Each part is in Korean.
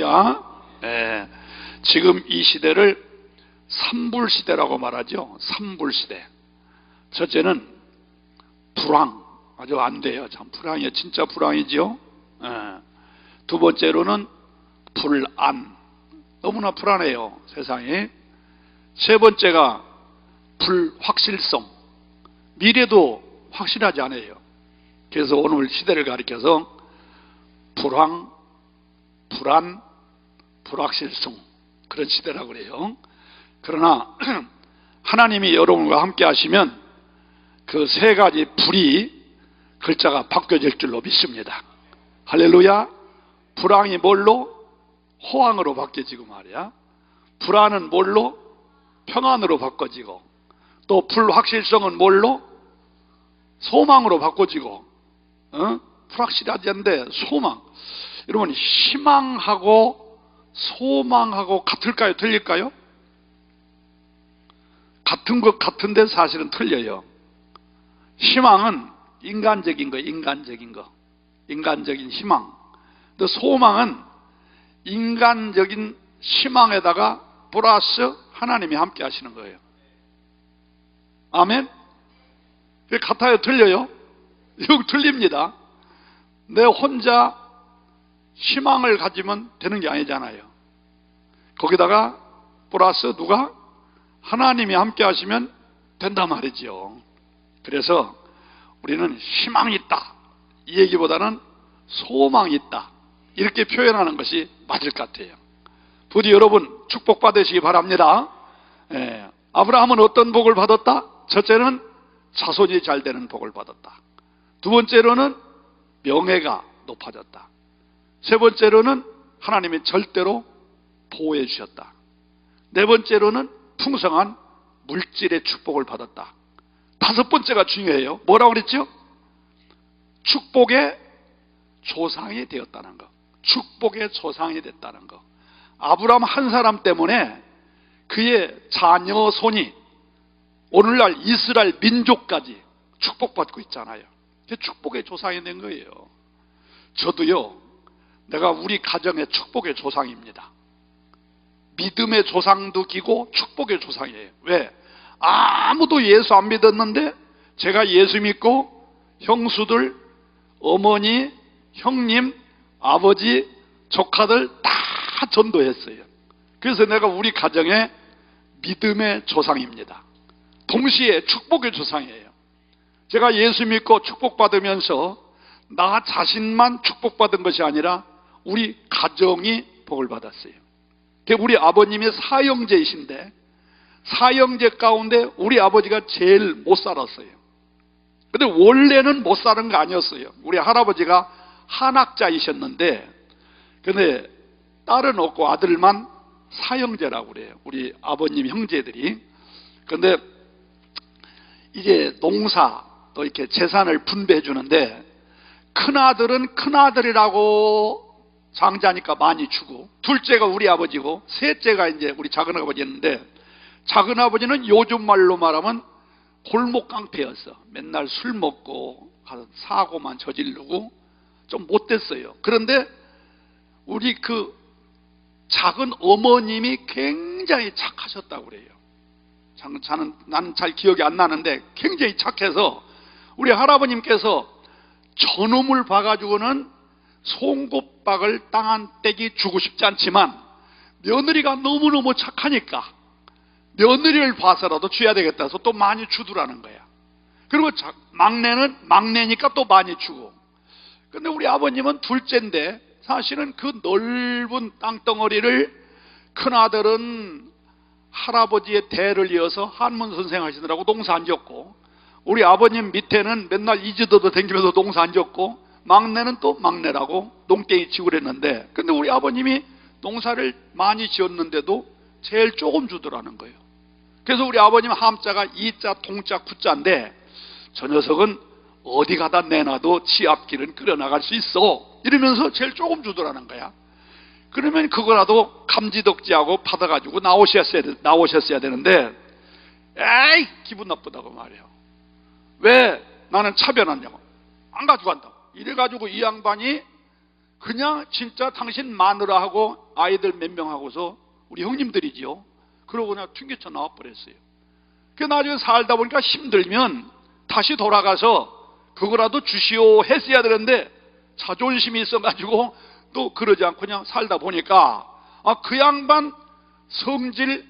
할렐루야. 예, 지금 이 시대를 삼불시대라고 말하죠. 삼불시대. 첫째는 불황, 아주 안 돼요. 참 불황이에요. 진짜 불황이죠. 예. 두 번째로는 불안, 너무나 불안해요, 세상이. 세 번째가 불확실성, 미래도 확실하지 않아요. 그래서 오늘 시대를 가리켜서 불황, 불안, 불확실성, 그런 시대라고 그래요. 그러나 하나님이 여러분과 함께 하시면 그 세 가지 불이 글자가 바뀌어질 줄로 믿습니다. 할렐루야. 불황이 뭘로? 호황으로 바뀌어지고 말이야. 불안은 뭘로? 평안으로 바꿔지고, 또 불확실성은 뭘로? 소망으로 바꿔지고. 불확실하지 않은데 소망. 여러분, 희망하고 소망하고 같을까요? 틀릴까요? 같은 것 같은데 사실은 틀려요. 희망은 인간적인 거, 인간적인 희망. 근데 소망은 인간적인 희망에다가 플러스 하나님이 함께 하시는 거예요. 아멘? 같아요? 틀려요? 이거 틀립니다. 내 혼자 희망을 가지면 되는 게 아니잖아요. 거기다가 플러스 누가? 하나님이 함께 하시면 된단 말이죠. 그래서 우리는 희망이 있다, 이 얘기보다는 소망이 있다, 이렇게 표현하는 것이 맞을 것 같아요. 부디 여러분 축복받으시기 바랍니다. 아브라함은 어떤 복을 받았다? 첫째는 자손이 잘 되는 복을 받았다. 두 번째로는 명예가 높아졌다. 세 번째로는 하나님이 절대로 보호해 주셨다. 네 번째로는 풍성한 물질의 축복을 받았다. 다섯 번째가 중요해요. 뭐라고 그랬죠? 축복의 조상이 되었다는 거. 축복의 조상이 됐다는 거. 아브라함 한 사람 때문에 그의 자녀 손이 오늘날 이스라엘 민족까지 축복받고 있잖아요. 그게 축복의 조상이 된 거예요. 저도요, 내가 우리 가정의 축복의 조상입니다. 믿음의 조상도 기고 축복의 조상이에요. 왜? 아무도 예수 안 믿었는데 제가 예수 믿고 형수들, 어머니, 형님, 아버지, 조카들 다 전도했어요. 그래서 내가 우리 가정의 믿음의 조상입니다. 동시에 축복의 조상이에요. 제가 예수 믿고 축복받으면서 나 자신만 축복받은 것이 아니라 우리 가정이 복을 받았어요. 우리 아버님이 사형제이신데 사형제 가운데 우리 아버지가 제일 못 살았어요. 근데 원래는 못 사는 거 아니었어요. 우리 할아버지가 한학자이셨는데 근데 딸은 없고 아들만 사형제라고 그래요. 우리 아버님 형제들이. 근데 이제 농사 또 이렇게 재산을 분배해 주는데 큰아들은 큰아들이라고 장자니까 많이 주고, 둘째가 우리 아버지고 셋째가 이제 우리 작은아버지였는데, 작은아버지는 요즘 말로 말하면 골목 깡패였어. 맨날 술 먹고 가서 사고만 저지르고 좀 못됐어요. 그런데 우리 그 작은 어머님이 굉장히 착하셨다고 그래요. 나는 잘 기억이 안 나는데 굉장히 착해서 우리 할아버님께서 저놈을 봐가지고는 송곳박을 땅 한 떼기 주고 싶지 않지만 며느리가 너무너무 착하니까 며느리를 봐서라도 줘야 되겠다 해서 또 많이 주더라는 거야. 그리고 막내는 막내니까 또 많이 주고. 근데 우리 아버님은 둘째인데 사실은 그 넓은 땅덩어리를 큰아들은 할아버지의 대를 이어서 한문 선생 하시느라고 농사 안 지었고, 우리 아버님 밑에는 맨날 이지도도 댕기면서 농사 안 지었고, 막내는 또 막내라고 농땡이 치고 그랬는데, 근데 우리 아버님이 농사를 많이 지었는데도 제일 조금 주더라는 거예요. 그래서 우리 아버님 함자가 이자, 통자, 구자인데 저 녀석은 어디 가다 내놔도 지 앞길은 끌어나갈 수 있어 이러면서 제일 조금 주더라는 거야. 그러면 그거라도 감지덕지하고 받아가지고 나오셨어야 되는데, 에이 기분 나쁘다고 말해요. 왜 나는 차별하냐고, 안 가져간다고. 이래가지고 이 양반이 그냥 진짜 당신 마누라하고 아이들 몇 명 하고서 우리 형님들이지요. 그러고 그냥 튕겨쳐 나와버렸어요. 그 나중에 살다 보니까 힘들면 다시 돌아가서 그거라도 주시오 했어야 되는데 자존심이 있어가지고 또 그러지 않고 그냥 살다 보니까 그 양반 성질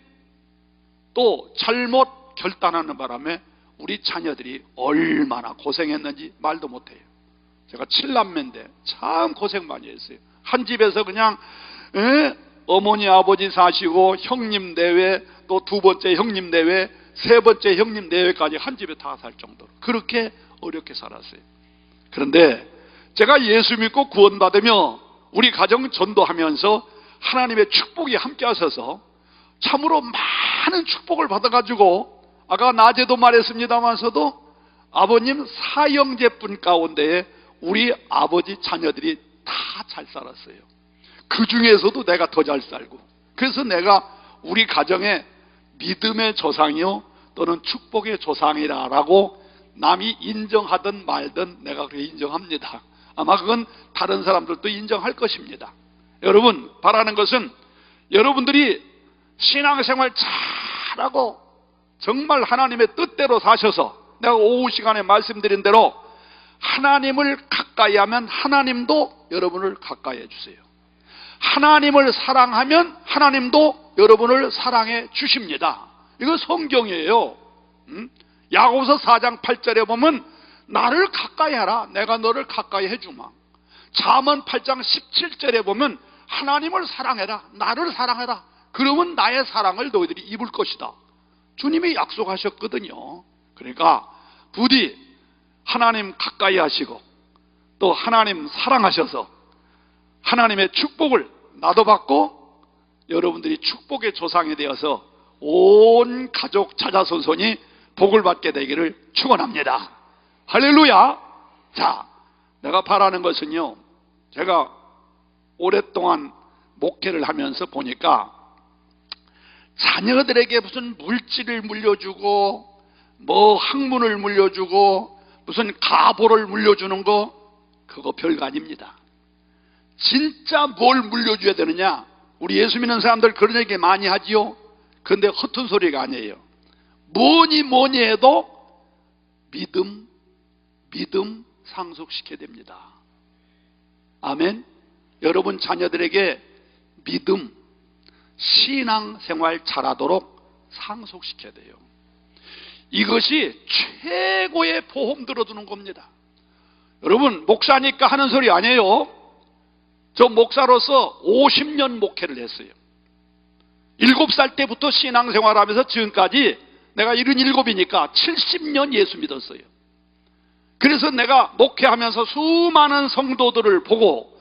또 잘못 결단하는 바람에 우리 자녀들이 얼마나 고생했는지 말도 못해요. 제가 7남매인데 참 고생 많이 했어요. 한 집에서 그냥 어머니 아버지 사시고 형님 내외 또 두 번째 형님 내외 세 번째 형님 내외까지 한 집에 다 살 정도로 그렇게 어렵게 살았어요. 그런데 제가 예수 믿고 구원받으며 우리 가정 전도하면서 하나님의 축복이 함께 하셔서 참으로 많은 축복을 받아가지고 아까 낮에도 말했습니다만서도 아버님 사형제뿐 가운데에 우리 아버지 자녀들이 다 잘 살았어요. 그 중에서도 내가 더 잘 살고, 그래서 내가 우리 가정의 믿음의 조상이요 또는 축복의 조상이라고 남이 인정하든 말든 내가 그렇게 인정합니다. 아마 그건 다른 사람들도 인정할 것입니다. 여러분, 바라는 것은 여러분들이 신앙생활 잘하고 정말 하나님의 뜻대로 사셔서 내가 오후 시간에 말씀드린 대로 하나님을 가까이 하면 하나님도 여러분을 가까이 해주세요. 하나님을 사랑하면 하나님도 여러분을 사랑해 주십니다. 이거 성경이에요. 야고보서 4장 8절에 보면 나를 가까이 하라, 내가 너를 가까이 해주마. 잠언 8장 17절에 보면 하나님을 사랑해라, 나를 사랑해라, 그러면 나의 사랑을 너희들이 입을 것이다. 주님이 약속하셨거든요. 그러니까 부디 하나님 가까이 하시고 또 하나님 사랑하셔서 하나님의 축복을 나도 받고 여러분들이 축복의 조상이 되어서 온 가족 자자손손이 복을 받게 되기를 축원합니다. 할렐루야. 자, 내가 바라는 것은요, 제가 오랫동안 목회를 하면서 보니까 자녀들에게 무슨 물질을 물려주고 뭐 학문을 물려주고 무슨 가보를 물려주는 거 그거 별거 아닙니다. 진짜 뭘 물려줘야 되느냐? 우리 예수 믿는 사람들 그런 얘기 많이 하지요. 그런데 허튼 소리가 아니에요. 뭐니 해도 믿음 상속시켜야 됩니다. 아멘. 여러분 자녀들에게 믿음, 신앙생활 잘하도록 상속시켜야 돼요. 이것이 최고의 보험 들어주는 겁니다. 여러분, 목사니까 하는 소리 아니에요. 저 목사로서 50년 목회를 했어요. 7살 때부터 신앙생활하면서 지금까지 내가 77이니까 70년 예수 믿었어요. 그래서 내가 목회하면서 수많은 성도들을 보고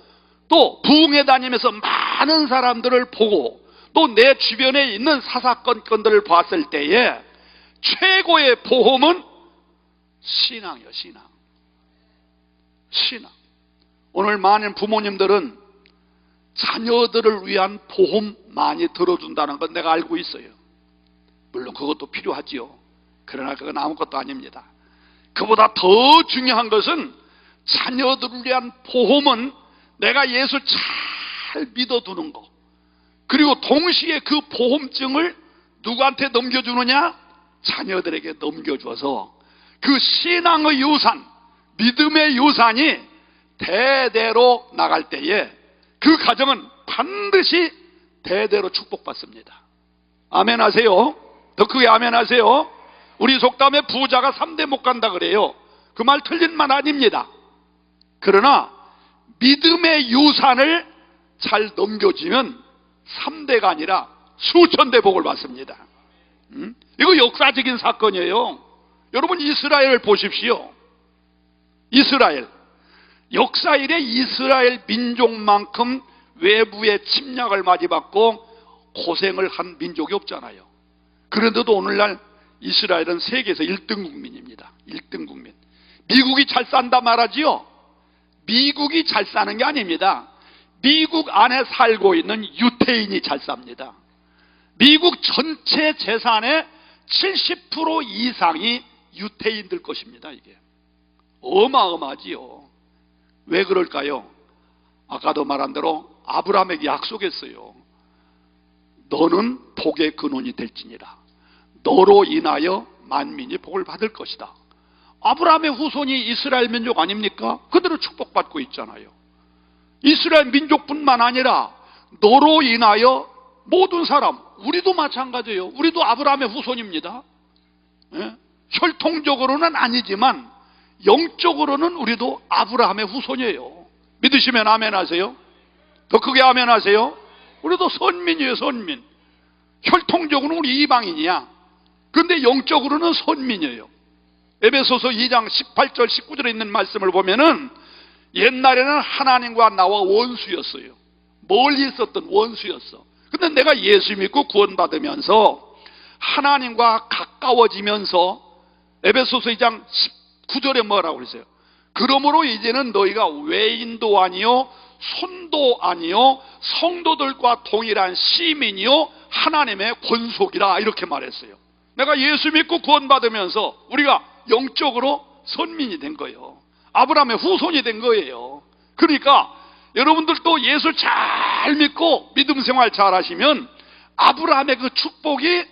또 부흥회 다니면서 많은 사람들을 보고 또 내 주변에 있는 사사건건들을 봤을 때에 최고의 보험은 신앙이요, 신앙. 오늘 많은 부모님들은 자녀들을 위한 보험 많이 들어준다는 건 내가 알고 있어요. 물론 그것도 필요하지요. 그러나 그건 아무것도 아닙니다. 그보다 더 중요한 것은 자녀들을 위한 보험은 내가 예수 잘 믿어두는 거, 그리고 동시에 그 보험증을 누구한테 넘겨주느냐? 자녀들에게 넘겨줘서 그 신앙의 유산, 믿음의 유산이 대대로 나갈 때에 그 가정은 반드시 대대로 축복받습니다. 아멘 하세요. 더 크게 아멘 하세요. 우리 속담에 부자가 3대 못 간다 그래요. 그 말 틀린 말 아닙니다. 그러나 믿음의 유산을 잘 넘겨주면 3대가 아니라 수천 대 복을 받습니다. 이거 역사적인 사건이에요. 여러분 이스라엘을 보십시오. 이스라엘, 역사 이래 이스라엘 민족만큼 외부의 침략을 많이 받고 고생을 한 민족이 없잖아요. 그런데도 오늘날 이스라엘은 세계에서 1등 국민입니다. 1등 국민. 미국이 잘 산다 말하지요. 미국이 잘 사는 게 아닙니다. 미국 안에 살고 있는 유태인이 잘 삽니다. 미국 전체 재산의 70% 이상이 유태인들 것입니다. 이게 어마어마하지요. 왜 그럴까요? 아까도 말한 대로 아브라함에게 약속했어요. 너는 복의 근원이 될지니라. 너로 인하여 만민이 복을 받을 것이다. 아브라함의 후손이 이스라엘 민족 아닙니까? 그대로 축복받고 있잖아요. 이스라엘 민족뿐만 아니라 너로 인하여 모든 사람, 우리도 마찬가지예요. 우리도 아브라함의 후손입니다. 예? 혈통적으로는 아니지만 영적으로는 우리도 아브라함의 후손이에요. 믿으시면 아멘 하세요. 더 크게 아멘 하세요. 우리도 선민이에요. 선민. 혈통적으로는 우리 이방인이야. 그런데 영적으로는 선민이에요. 에베소서 2장 18절 19절에 있는 말씀을 보면은 옛날에는 하나님과 나와 원수였어요. 멀리 있었던 원수였어. 근데 내가 예수 믿고 구원받으면서 하나님과 가까워지면서 에베소서 2장 19절에 뭐라고 그랬어요? 그러므로 이제는 너희가 외인도 아니요 손도 아니요 성도들과 동일한 시민이요 하나님의 권속이라 이렇게 말했어요. 내가 예수 믿고 구원받으면서 우리가 영적으로 선민이 된 거예요. 아브라함의 후손이 된 거예요. 그러니까 여러분들도 예수 잘 믿고 믿음 생활 잘 하시면 아브라함의 그 축복이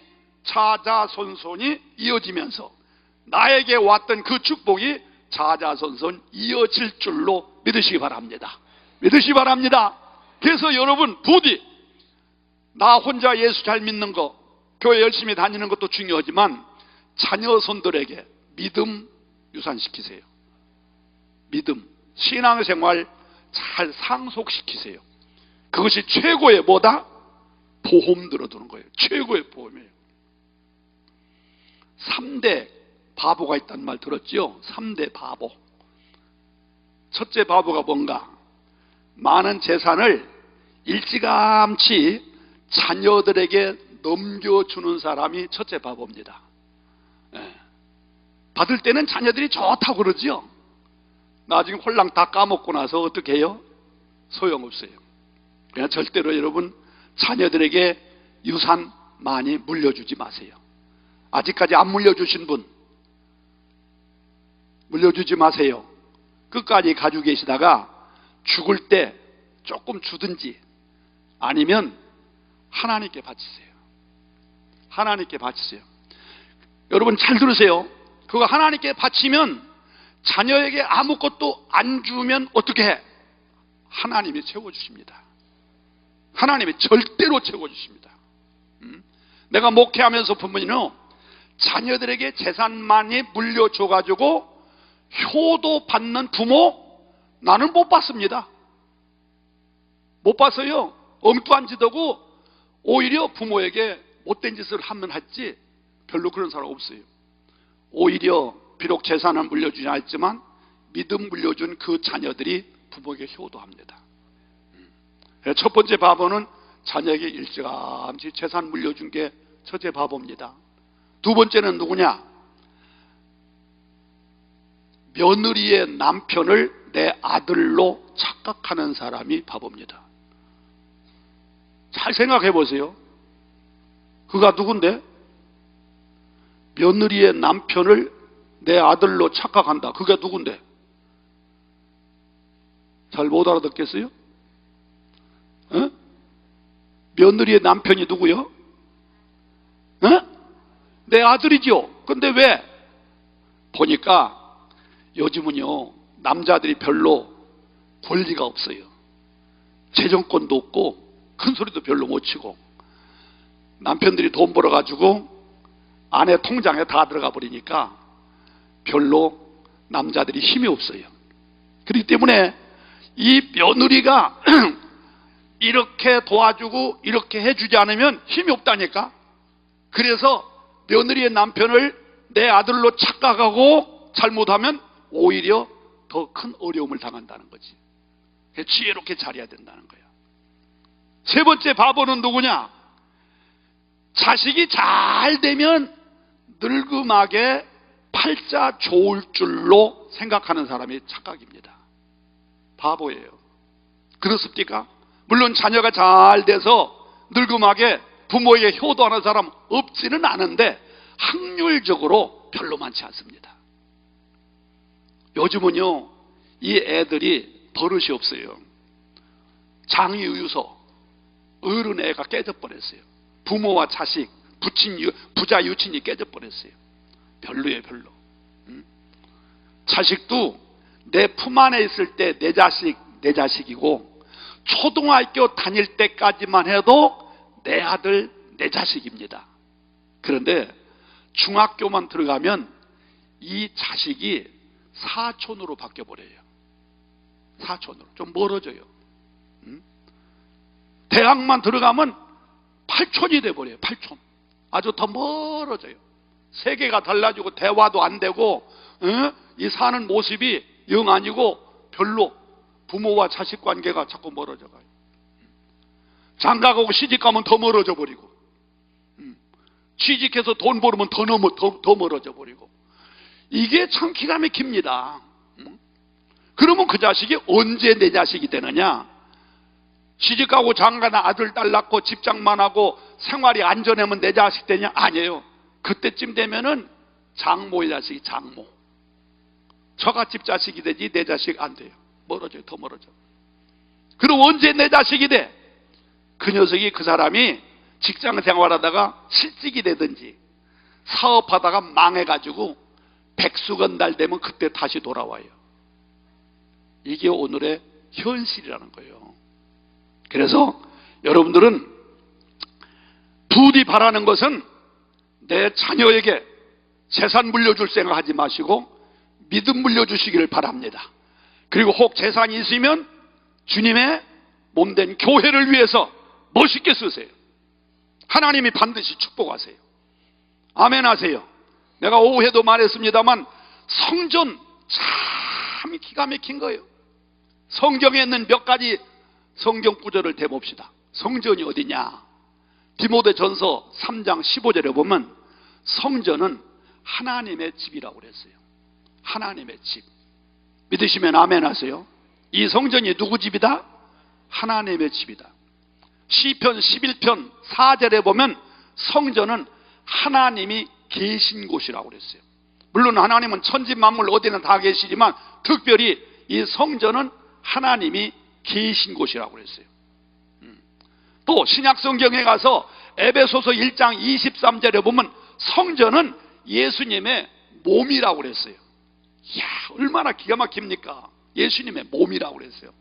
자자손손이 이어지면서 나에게 왔던 그 축복이 자자손손 이어질 줄로 믿으시기 바랍니다. 믿으시기 바랍니다. 그래서 여러분 부디 나 혼자 예수 잘 믿는 거, 교회 열심히 다니는 것도 중요하지만 자녀손들에게 믿음 유산시키세요. 믿음, 신앙생활 잘 상속시키세요. 그것이 최고의 뭐다? 보험 들어두는 거예요. 최고의 보험이에요. 3대 바보가 있다는 말 들었죠? 3대 바보. 첫째 바보가 뭔가? 많은 재산을 일찌감치 자녀들에게 넘겨주는 사람이 첫째 바보입니다. 예. 받을 때는 자녀들이 좋다고 그러죠. 나중에 홀랑 다 까먹고 나서 어떻게 해요? 소용없어요. 그냥 절대로 여러분 자녀들에게 유산 많이 물려주지 마세요. 아직까지 안 물려주신 분 물려주지 마세요. 끝까지 가지고 계시다가 죽을 때 조금 주든지 아니면 하나님께 바치세요. 하나님께 바치세요. 여러분 잘 들으세요. 그거 하나님께 바치면 자녀에게 아무것도 안 주면 어떻게 해? 하나님이 채워주십니다. 하나님이 절대로 채워주십니다. 내가 목회하면서 부모님은 자녀들에게 재산 많이 물려줘가지고 효도 받는 부모 나는 못 봤습니다. 못 봤어요. 엉뚱한 짓 하고 오히려 부모에게 못된 짓을 하면 했지 별로 그런 사람 없어요. 오히려 비록 재산을 물려주지 않았지만 믿음 물려준 그 자녀들이 부모에게 효도합니다. 첫 번째 바보는 자녀에게 일찌감치 재산 물려준 게 첫째 바보입니다. 두 번째는 누구냐? 며느리의 남편을 내 아들로 착각하는 사람이 바보입니다. 잘 생각해 보세요. 그가 누군데? 며느리의 남편을 내 아들로 착각한다. 그게 누군데? 잘 못 알아듣겠어요? 어? 며느리의 남편이 누구요? 어? 내 아들이죠. 근데 왜? 보니까 요즘은요 남자들이 별로 권리가 없어요. 재정권도 없고 큰 소리도 별로 못 치고 남편들이 돈 벌어가지고 아내 통장에 다 들어가 버리니까 별로 남자들이 힘이 없어요. 그렇기 때문에 이 며느리가 이렇게 도와주고 이렇게 해주지 않으면 힘이 없다니까. 그래서 며느리의 남편을 내 아들로 착각하고 잘못하면 오히려 더 큰 어려움을 당한다는 거지. 지혜롭게 잘해야 된다는 거야. 세 번째 바보는 누구냐? 자식이 잘 되면 늙음하게 팔자 좋을 줄로 생각하는 사람이 착각입니다. 바보예요. 그렇습니까? 물론 자녀가 잘 돼서 늙음하게 부모에게 효도하는 사람 없지는 않은데 확률적으로 별로 많지 않습니다. 요즘은요 이 애들이 버릇이 없어요. 장유유서 어른 애가 깨져버렸어요. 부모와 자식, 부자 유친이 깨져버렸어요. 별로예요, 별로. 자식도 내 품 안에 있을 때 내 자식이고, 초등학교 다닐 때까지만 해도 내 아들, 내 자식입니다. 그런데 중학교만 들어가면 이 자식이 사촌으로 바뀌어버려요. 사촌으로. 좀 멀어져요. 대학만 들어가면 팔촌이 돼버려요. 팔촌. 아주 더 멀어져요. 세계가 달라지고 대화도 안 되고, 이 사는 모습이 영 아니고 별로. 부모와 자식 관계가 자꾸 멀어져 가요. 장가가고 시집가면 더 멀어져 버리고, 취직해서 돈 벌으면 더 멀어져 버리고. 이게 참 기가 막힙니다. 그러면 그 자식이 언제 내 자식이 되느냐? 시집가고 장가나 아들 딸 낳고 집장만 하고 생활이 안전하면 내 자식 되냐? 아니에요. 그때쯤 되면은 장모의 자식이 장모, 처갓집 자식이 되지 내 자식 안 돼요. 멀어져요. 더 멀어져. 그럼 언제 내 자식이 돼? 그 녀석이, 그 사람이 직장 생활하다가 실직이 되든지 사업하다가 망해가지고 백수건달 되면 그때 다시 돌아와요. 이게 오늘의 현실이라는 거예요. 그래서 여러분들은 부디 바라는 것은 내 자녀에게 재산 물려줄 생각하지 마시고 믿음 물려주시기를 바랍니다. 그리고 혹 재산이 있으면 주님의 몸된 교회를 위해서 멋있게 쓰세요. 하나님이 반드시 축복하세요. 아멘 하세요. 내가 오후에도 말했습니다만 성전 참 기가 막힌 거예요. 성경에 있는 몇 가지 성경 구절을 대봅시다. 성전이 어디냐? 디모데전서 3장 15절에 보면 성전은 하나님의 집이라고 그랬어요. 하나님의 집. 믿으시면 아멘 하세요. 이 성전이 누구 집이다? 하나님의 집이다. 시편 11편 4절에 보면 성전은 하나님이 계신 곳이라고 그랬어요. 물론 하나님은 천지 만물 어디나 다 계시지만 특별히 이 성전은 하나님이 계신 곳이라고 그랬어요. 또 신약 성경에 가서 에베소서 1장 23절에 보면 성전은 예수님의 몸이라고 그랬어요. 이야, 얼마나 기가 막힙니까? 예수님의 몸이라고 그랬어요.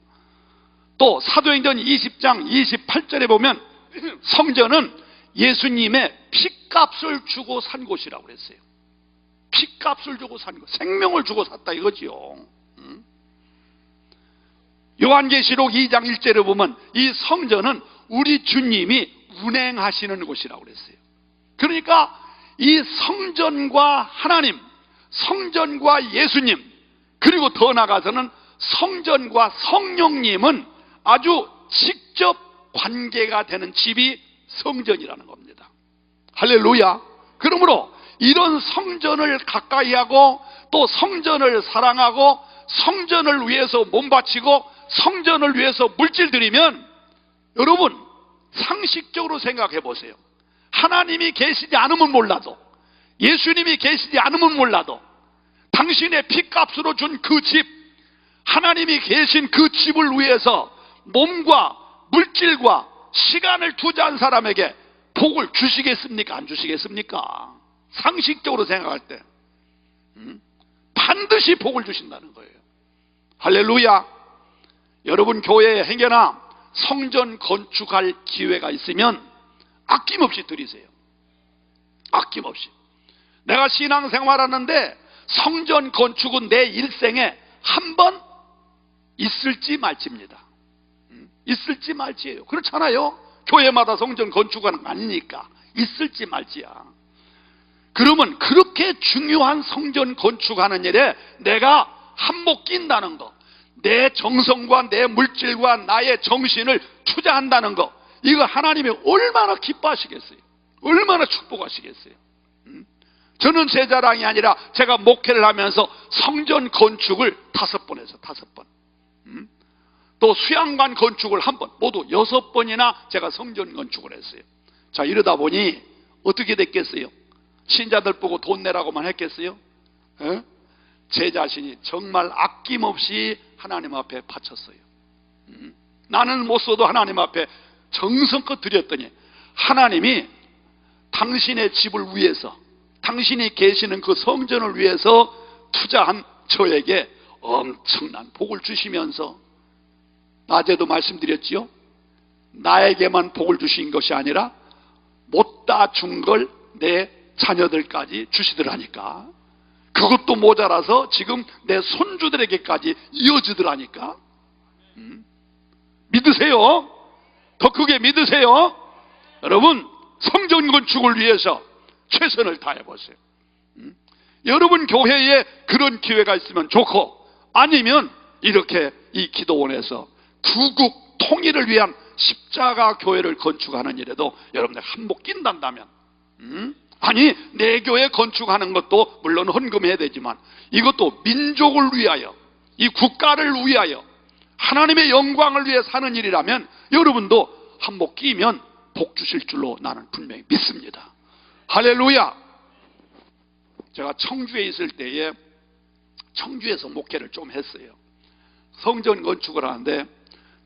또 사도행전 20장 28절에 보면 성전은 예수님의 핏값을 주고 산 곳이라고 그랬어요. 핏값을 주고 산 것, 생명을 주고 샀다 이거지요. 요한계시록 2장 1절에 보면 이 성전은 우리 주님이 운행하시는 곳이라고 그랬어요. 그러니까 이 성전과 하나님, 성전과 예수님, 그리고 더 나아가서는 성전과 성령님은 아주 직접 관계가 되는 집이 성전이라는 겁니다. 할렐루야. 그러므로 이런 성전을 가까이 하고 또 성전을 사랑하고 성전을 위해서 몸 바치고 성전을 위해서 물질 드리면 여러분 상식적으로 생각해 보세요. 하나님이 계시지 않으면 몰라도, 예수님이 계시지 않으면 몰라도 당신의 핏값으로 준 그 집, 하나님이 계신 그 집을 위해서 몸과 물질과 시간을 투자한 사람에게 복을 주시겠습니까? 안 주시겠습니까? 상식적으로 생각할 때 반드시 복을 주신다는 거예요. 할렐루야. 여러분 교회에 행여나 성전 건축할 기회가 있으면 아낌없이 드리세요. 아낌없이. 내가 신앙생활하는데 성전 건축은 내 일생에 한 번 있을지 말지입니다. 있을지 말지예요. 그렇잖아요. 교회마다 성전 건축하는 거 아니니까 있을지 말지야. 그러면 그렇게 중요한 성전 건축하는 일에 내가 한몫 낀다는 거, 내 정성과 내 물질과 나의 정신을 투자한다는 거, 이거 하나님이 얼마나 기뻐하시겠어요? 얼마나 축복하시겠어요? 저는 제 자랑이 아니라 제가 목회를 하면서 성전 건축을 5번 해서 5번, 또 수양관 건축을 1번, 모두 6번이나 제가 성전 건축을 했어요. 자, 이러다 보니 어떻게 됐겠어요? 신자들 보고 돈 내라고만 했겠어요? 제 자신이 정말 아낌없이 하나님 앞에 바쳤어요. 나는 못 써도 하나님 앞에 정성껏 드렸더니 하나님이 당신의 집을 위해서, 당신이 계시는 그 성전을 위해서 투자한 저에게 엄청난 복을 주시면서, 낮에도 말씀드렸지요. 나에게만 복을 주신 것이 아니라 못다 준 걸 내 자녀들까지 주시더라니까. 그것도 모자라서 지금 내 손주들에게까지 이어지더라니까. 믿으세요? 더 크게 믿으세요? 여러분, 성전 건축을 위해서 최선을 다해보세요. 여러분 교회에 그런 기회가 있으면 좋고, 아니면 이렇게 이 기도원에서 구국 통일을 위한 십자가 교회를 건축하는 일에도 여러분들 한몫 낀단다면, 아니 내 교회 건축하는 것도 물론 헌금해야 되지만 이것도 민족을 위하여, 이 국가를 위하여, 하나님의 영광을 위해 사는 일이라면 여러분도 한몫 끼면 복 주실 줄로 나는 분명히 믿습니다. 할렐루야. 제가 청주에 있을 때에 청주에서 목회를 좀 했어요. 성전 건축을 하는데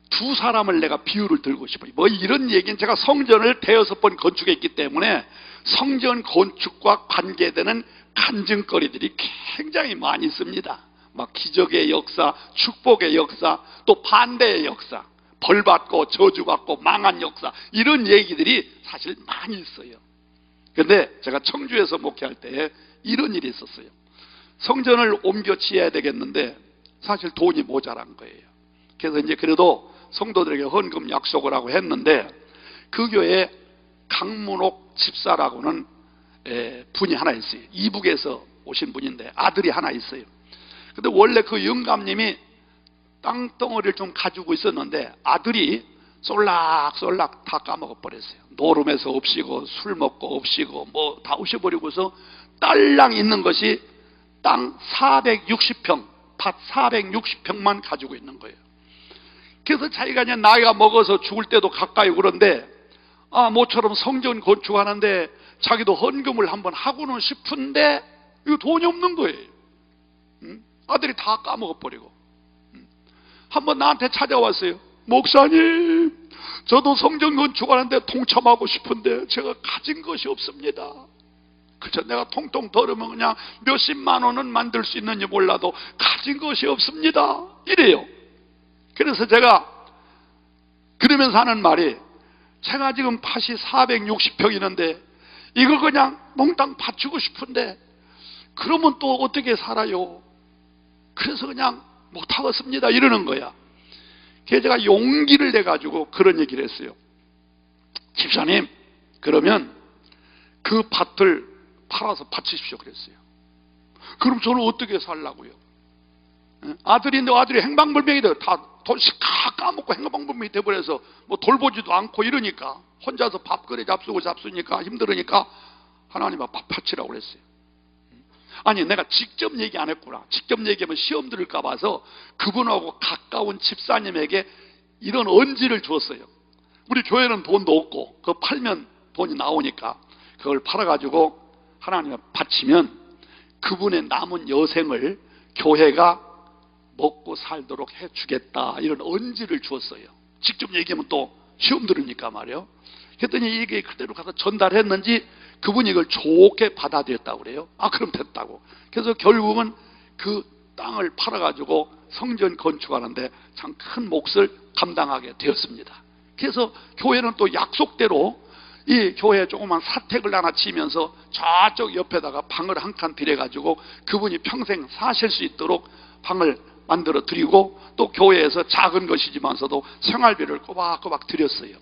두 사람을 내가 비유를 들고 싶어요. 뭐 이런 얘기는, 제가 성전을 대여섯 번 건축했기 때문에 성전 건축과 관계되는 간증거리들이 굉장히 많이 있습니다. 막 기적의 역사, 축복의 역사, 또 반대의 역사, 벌받고 저주받고 망한 역사, 이런 얘기들이 사실 많이 있어요. 그런데 제가 청주에서 목회할 때 이런 일이 있었어요. 성전을 옮겨 지어야 되겠는데 사실 돈이 모자란 거예요. 그래서 이제 그래도 성도들에게 헌금 약속을 하고 했는데, 그 교회에 강문옥 집사라고는 분이 하나 있어요. 이북에서 오신 분인데 아들이 하나 있어요. 근데 원래 그 영감님이 땅덩어리를 좀 가지고 있었는데 아들이 쏠락쏠락 다 까먹어 버렸어요. 노름에서 없이고 술 먹고 없이고 뭐 다 없애버리고서 딸랑 있는 것이 땅 460평, 밭 460평만 가지고 있는 거예요. 그래서 자기가 이제 나이가 먹어서 죽을 때도 가까이 그런데, 모처럼 성전 건축하는데 자기도 헌금을 한번 하고는 싶은데 이거 돈이 없는 거예요. 아들이 다 까먹어 버리고. 한번 나한테 찾아왔어요. 목사님, 저도 성전 건축하는데 동참하고 싶은데 제가 가진 것이 없습니다. 그저 내가 통통 덜으면 그냥 몇십만 원은 만들 수 있는지 몰라도 가진 것이 없습니다. 이래요. 그래서 제가 그러면서 하는 말이, 제가 지금 밭이 460평 있는데 이거 그냥 몽땅 바치고 싶은데 그러면 또 어떻게 살아요? 그래서 그냥 못하겠습니다 이러는 거야. 그래서 제가 용기를 내가지고 그런 얘기를 했어요. 집사님, 그러면 그 밭을 팔아서 바치십시오 그랬어요. 그럼 저는 어떻게 살라고요? 아들인데 아들이 행방불명이 돼요. 다 돈 다 까먹고 행방불명이 돼버려서 뭐 돌보지도 않고 이러니까, 혼자서 밥그릇 잡수니까 힘들으니까 하나님 앞에 밥 바치라고 그랬어요. 아니 내가 직접 얘기 안 했구나. 직접 얘기하면 시험 들을까 봐서 그분하고 가까운 집사님에게 이런 언지를 줬어요. 우리 교회는 돈도 없고 그거 팔면 돈이 나오니까 그걸 팔아가지고 하나님 앞에 바치면 그분의 남은 여생을 교회가 먹고 살도록 해주겠다, 이런 언지를 주었어요. 직접 얘기하면 또 시험 들으니까 말이에요. 그랬더니 이게 그대로 가서 전달했는지 그분이 이걸 좋게 받아들였다고 그래요. 그럼 됐다고. 그래서 결국은 그 땅을 팔아가지고 성전 건축하는데 참 큰 몫을 감당하게 되었습니다. 그래서 교회는 또 약속대로 이 교회에 조그만 사택을 하나 치면서 저쪽 옆에다가 방을 한 칸 들여가지고 그분이 평생 사실 수 있도록 방을 만들어 드리고, 또 교회에서 작은 것이지만서도 생활비를 꼬박꼬박 드렸어요.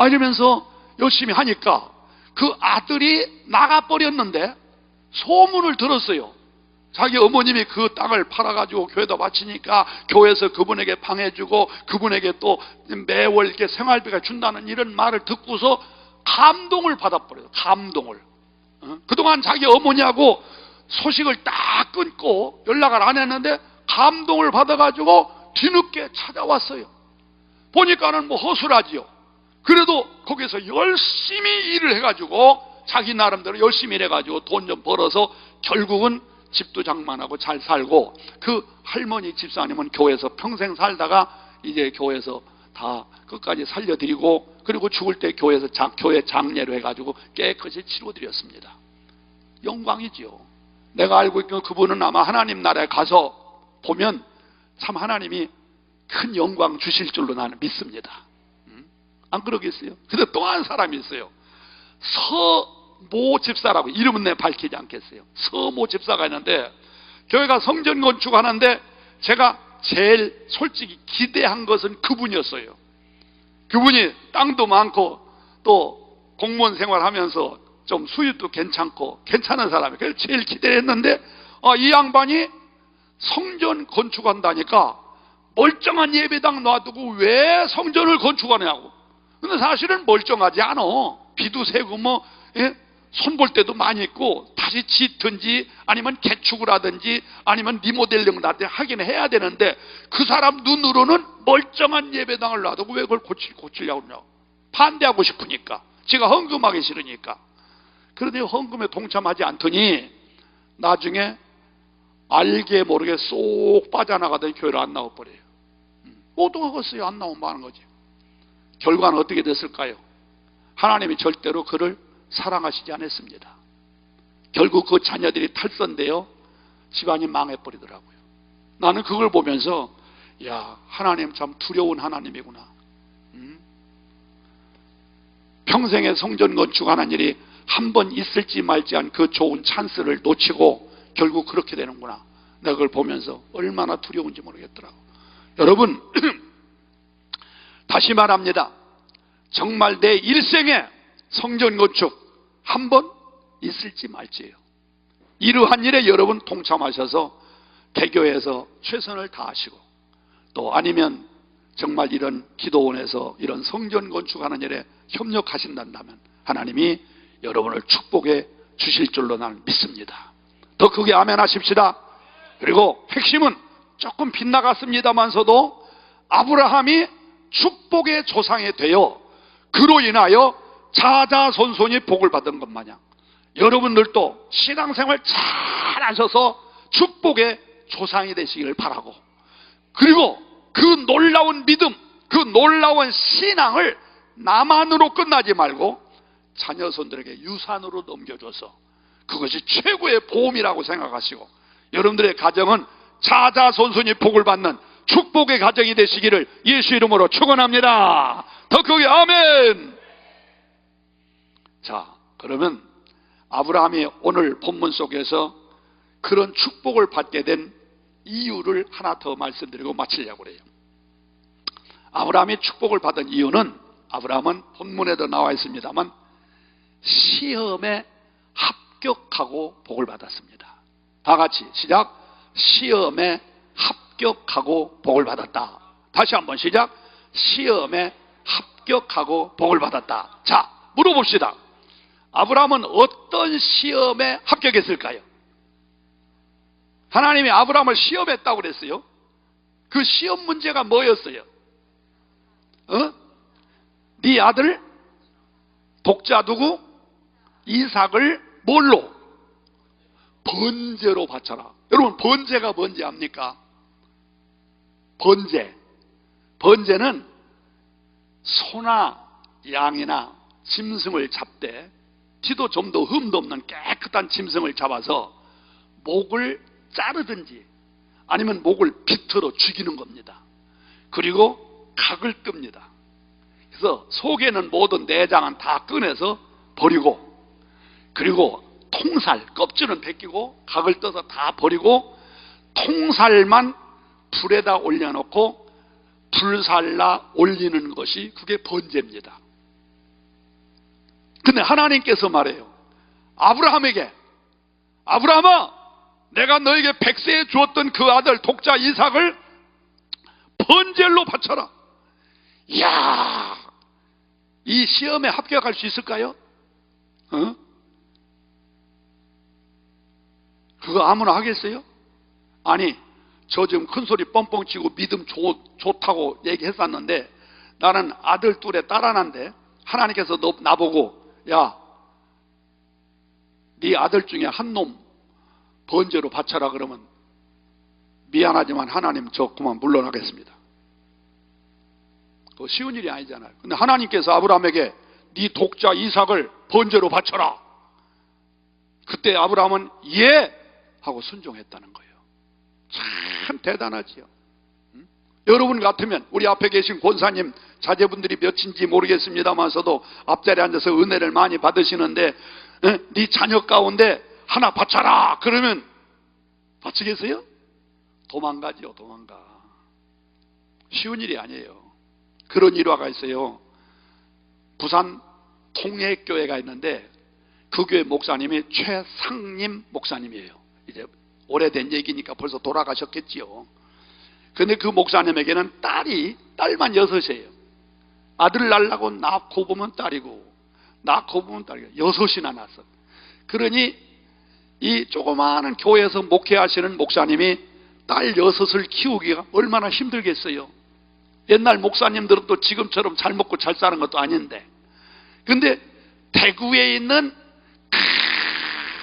이러면서 열심히 하니까 그 아들이 나가버렸는데 소문을 들었어요. 자기 어머님이 그 땅을 팔아가지고 교회에다 바치니까 교회에서 그분에게 방해주고 그분에게 또 매월 이렇게 생활비가 준다는 이런 말을 듣고서 감동을 받아버려요. 감동을. 그동안 자기 어머니하고 소식을 딱 끊고 연락을 안 했는데 감동을 받아가지고 뒤늦게 찾아왔어요. 보니까는 뭐 허술하지요. 그래도 거기서 열심히 일을 해가지고 자기 나름대로 열심히 일해가지고 돈 좀 벌어서 결국은 집도 장만하고 잘 살고, 그 할머니 집사님은 교회에서 평생 살다가 이제 교회에서 다 끝까지 살려드리고, 그리고 죽을 때 교회 장례로 해가지고 깨끗이 치러드렸습니다. 영광이지요. 내가 알고 있기로 그분은 아마 하나님 나라에 가서 보면 참 하나님이 큰 영광 주실 줄로 나는 믿습니다. 안 그러겠어요? 근데 또 한 사람이 있어요. 서모 집사라고, 이름은 내 밝히지 않겠어요. 서모 집사가 있는데, 교회가 성전 건축하는데 제가 제일 솔직히 기대한 것은 그분이었어요. 그분이 땅도 많고 또 공무원 생활하면서 좀 수입도 괜찮고 괜찮은 사람이에요. 그래서 제일 기대를 했는데, 이 양반이 성전 건축한다니까 멀쩡한 예배당 놔두고 왜 성전을 건축하냐고. 근데 사실은 멀쩡하지 않아. 비도 새고 손 볼 때도 많이 있고, 다시 짓든지 아니면 개축을 하든지 아니면 리모델링을 하든지 하긴 해야 되는데, 그 사람 눈으로는 멀쩡한 예배당을 놔두고 왜 그걸 고치려고 그러냐고. 반대하고 싶으니까, 제가 헌금하기 싫으니까. 그런데 헌금에 동참하지 않더니 나중에 알게 모르게 쏙 빠져나가더니 교회를 안 나와버려요. 못 오겠어요. 안 나오면 하는 거지. 결과는 어떻게 됐을까요? 하나님이 절대로 그를 사랑하시지 않았습니다. 결국 그 자녀들이 탈선되어 집안이 망해버리더라고요. 나는 그걸 보면서, 야, 하나님 참 두려운 하나님이구나. 평생에 성전 건축하는 일이 한 번 있을지 말지한 그 좋은 찬스를 놓치고 결국 그렇게 되는구나. 내가 그걸 보면서 얼마나 두려운지 모르겠더라고. 여러분, 다시 말합니다. 정말 내 일생에 성전 건축 한 번 있을지 말지예요. 이러한 일에 여러분 동참하셔서 개교에서 최선을 다하시고, 또 아니면 정말 이런 기도원에서 이런 성전 건축하는 일에 협력하신다면 하나님이 여러분을 축복해 주실 줄로 나는 믿습니다. 더 크게 아멘 하십시다. 그리고 핵심은 조금 빗나갔습니다만서도 아브라함이 축복의 조상이 되어 그로 인하여 자자손손이 복을 받은 것 마냥 여러분들도 신앙생활 잘 하셔서 축복의 조상이 되시기를 바라고, 그리고 그 놀라운 믿음, 그 놀라운 신앙을 나만으로 끝나지 말고 자녀손들에게 유산으로 넘겨줘서 그것이 최고의 보험이라고 생각하시고, 여러분들의 가정은 자자손손이 복을 받는 축복의 가정이 되시기를 예수 이름으로 축원합니다. 더 크게 아멘. 자, 그러면 아브라함이 오늘 본문 속에서 그런 축복을 받게 된 이유를 하나 더 말씀드리고 마치려고 그래요. 아브라함이 축복을 받은 이유는, 아브라함은 본문에도 나와 있습니다만 시험에 합격하고 복을 받았습니다. 다 같이 시작. 시험에 합격하고 복을 받았다. 다시 한번 시작. 시험에 합격하고 복을 받았다. 자, 물어봅시다. 아브라함은 어떤 시험에 합격했을까요? 하나님이 아브라함을 시험했다고 그랬어요. 그 시험 문제가 뭐였어요? 네 아들 독자 누구? 이삭을 뭘로? 번제로 바쳐라. 여러분, 번제가 뭔지 압니까? 번제는 소나 양이나 짐승을 잡되 티도 좀도 흠도 없는 깨끗한 짐승을 잡아서 목을 자르든지 아니면 목을 비틀어 죽이는 겁니다. 그리고 각을 뜹니다. 그래서 속에는 모든 내장은 다 꺼내서 버리고, 그리고 통살, 껍질은 벗기고 각을 떠서 다 버리고 통살만 불에다 올려놓고 불살라 올리는 것이 그게 번제입니다. 근데 하나님께서 말해요. 아브라함에게, 아브라함아, 내가 너에게 백세에 주었던 그 아들 독자 이삭을 번제로 바쳐라. 이야, 이 시험에 합격할 수 있을까요? 그거 아무나 하겠어요? 아니, 저 지금 큰소리 뻥뻥 치고 믿음 좋다고 얘기했었는데, 나는 아들 둘에 딸 하나인데 하나님께서 나보고, 야, 네 아들 중에 한 놈 번제로 바쳐라 그러면 미안하지만 하나님 저 그만 물러나겠습니다. 그거 쉬운 일이 아니잖아요. 근데 하나님께서 아브라함에게 네 독자 이삭을 번제로 바쳐라. 그때 아브라함은 예 하고 순종했다는 거예요. 참 대단하지요. 여러분 같으면 우리 앞에 계신 권사님 자제분들이 몇인지 모르겠습니다만서도 앞자리에 앉아서 은혜를 많이 받으시는데 네 자녀 가운데 하나 바쳐라 그러면 바치겠어요? 도망가지요. 도망가. 쉬운 일이 아니에요. 그런 일화가 있어요. 부산 통해교회가 있는데 그 교회 목사님이 최상림 목사님이에요. 이제 오래된 얘기니까 벌써 돌아가셨겠지요. 근데 그 목사님에게는 딸만 6이에요. 아들 낳으려고 낳고 보면 딸이고 낳고 보면 딸이고 6이나 낳았어. 그러니 이 조그마한 교회에서 목회하시는 목사님이 딸 6을 키우기가 얼마나 힘들겠어요. 옛날 목사님들은 또 지금처럼 잘 먹고 잘 사는 것도 아닌데. 근데 대구에 있는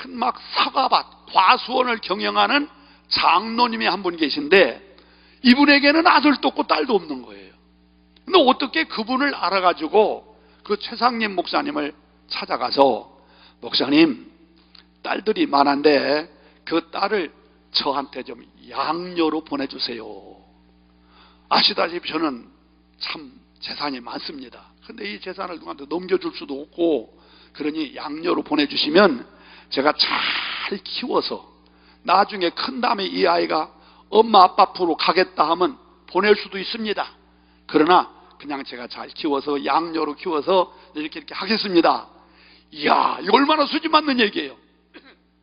큰 막 사과밭, 과수원을 경영하는 장로님이 한 분 계신데 이분에게는 아들도 없고 딸도 없는 거예요. 근데 어떻게 그분을 알아가지고 그 최상림 목사님을 찾아가서 목사님, 딸들이 많은데 그 딸을 저한테 좀 양녀로 보내주세요. 아시다시피 저는 참 재산이 많습니다. 근데 이 재산을 누구한테 넘겨줄 수도 없고 그러니 양녀로 보내주시면 제가 잘 키워서 나중에 큰 다음에 이 아이가 엄마 아빠 앞으로 가겠다 하면 보낼 수도 있습니다. 그러나 그냥 제가 잘 키워서 양녀로 키워서 이렇게 하겠습니다. 이야, 이거 얼마나 수지 맞는 얘기예요.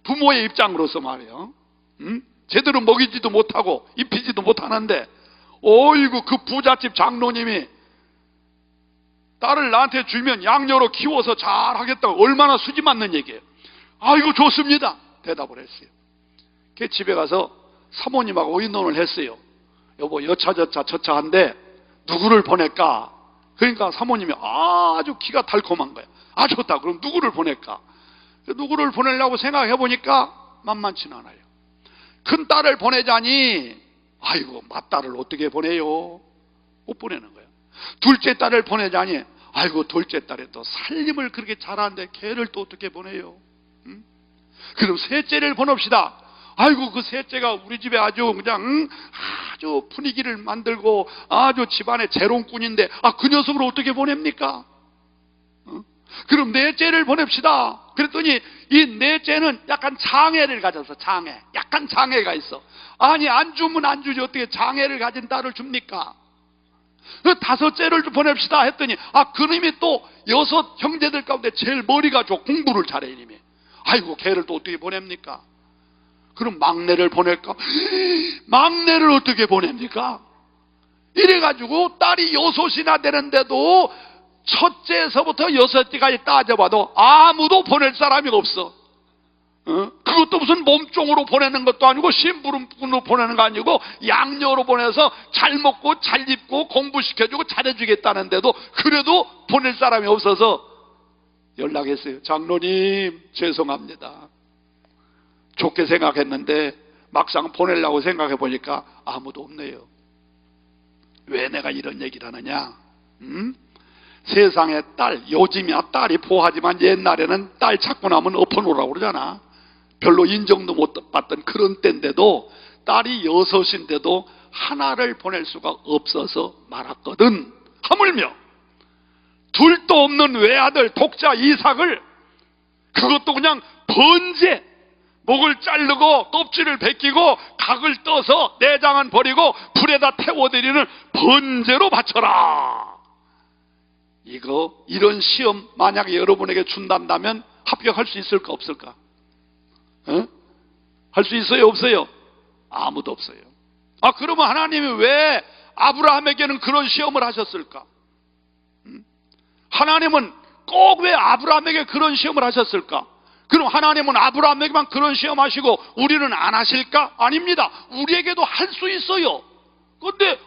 부모의 입장으로서 말이에요. 제대로 먹이지도 못하고 입히지도 못하는데 어이구 그 부잣집 장로님이 딸을 나한테 주면 양녀로 키워서 잘 하겠다고 얼마나 수지 맞는 얘기예요. 아이고 좋습니다 대답을 했어요. 그 집에 가서 사모님하고 의논을 했어요. 여보 여차저차 처차한데 누구를 보낼까? 그러니까 사모님이 아주 기가 달콤한 거야. 아 좋다. 그럼 누구를 보낼까? 누구를 보내려고 생각해 보니까 만만치는 않아요. 큰 딸을 보내자니 아이고 맏딸을 어떻게 보내요? 못 보내는 거예요. 둘째 딸을 보내자니 아이고 둘째 딸이 또 살림을 그렇게 잘하는데 걔를 또 어떻게 보내요? 그럼 셋째를 보냅시다. 아이고 그 셋째가 우리 집에 아주 그냥 아주 분위기를 만들고 아주 집안의 재롱꾼인데 그 녀석을 어떻게 보냅니까? 그럼 넷째를 보냅시다. 그랬더니 이 넷째는 약간 장애를 가져서 약간 장애가 있어. 아니 안 주면 안 주지 어떻게 장애를 가진 딸을 줍니까? 다섯째를 보냅시다 했더니 그놈이 또 6 형제들 가운데 제일 머리가 좋고 공부를 잘해 이놈이. 아이고 걔를 또 어떻게 보냅니까? 그럼 막내를 보낼까? 막내를 어떻게 보냅니까? 이래가지고 딸이 6이나 되는데도 첫째에서부터 6째까지 따져봐도 아무도 보낼 사람이 없어. 그것도 무슨 몸종으로 보내는 것도 아니고 심부름꾼으로 보내는 거 아니고 양녀로 보내서 잘 먹고 잘 입고 공부시켜주고 잘해주겠다는데도 그래도 보낼 사람이 없어서 연락했어요. 장로님 죄송합니다. 좋게 생각했는데 막상 보내려고 생각해 보니까 아무도 없네요. 왜 내가 이런 얘기를 하느냐? 세상에 요즘이야 딸이 포하지만 옛날에는 딸 찾고 나면 엎어놓으라고 그러잖아. 별로 인정도 못 받던 그런 때인데도 딸이 6인데도 하나를 보낼 수가 없어서 말았거든. 하물며 둘도 없는 외아들 독자 이삭을 그것도 그냥 번제 목을 자르고 껍질을 벗기고 각을 떠서 내장은 버리고 불에다 태워드리는 번제로 바쳐라. 이런 시험 만약에 여러분에게 준단다면 합격할 수 있을까 없을까? 할 수 있어요 없어요? 아무도 없어요. 그러면 하나님이 왜 아브라함에게는 그런 시험을 하셨을까? 하나님은 꼭 왜 아브라함에게 그런 시험을 하셨을까? 그럼 하나님은 아브라함에게만 그런 시험 하시고 우리는 안 하실까? 아닙니다. 우리에게도 할 수 있어요. 그런데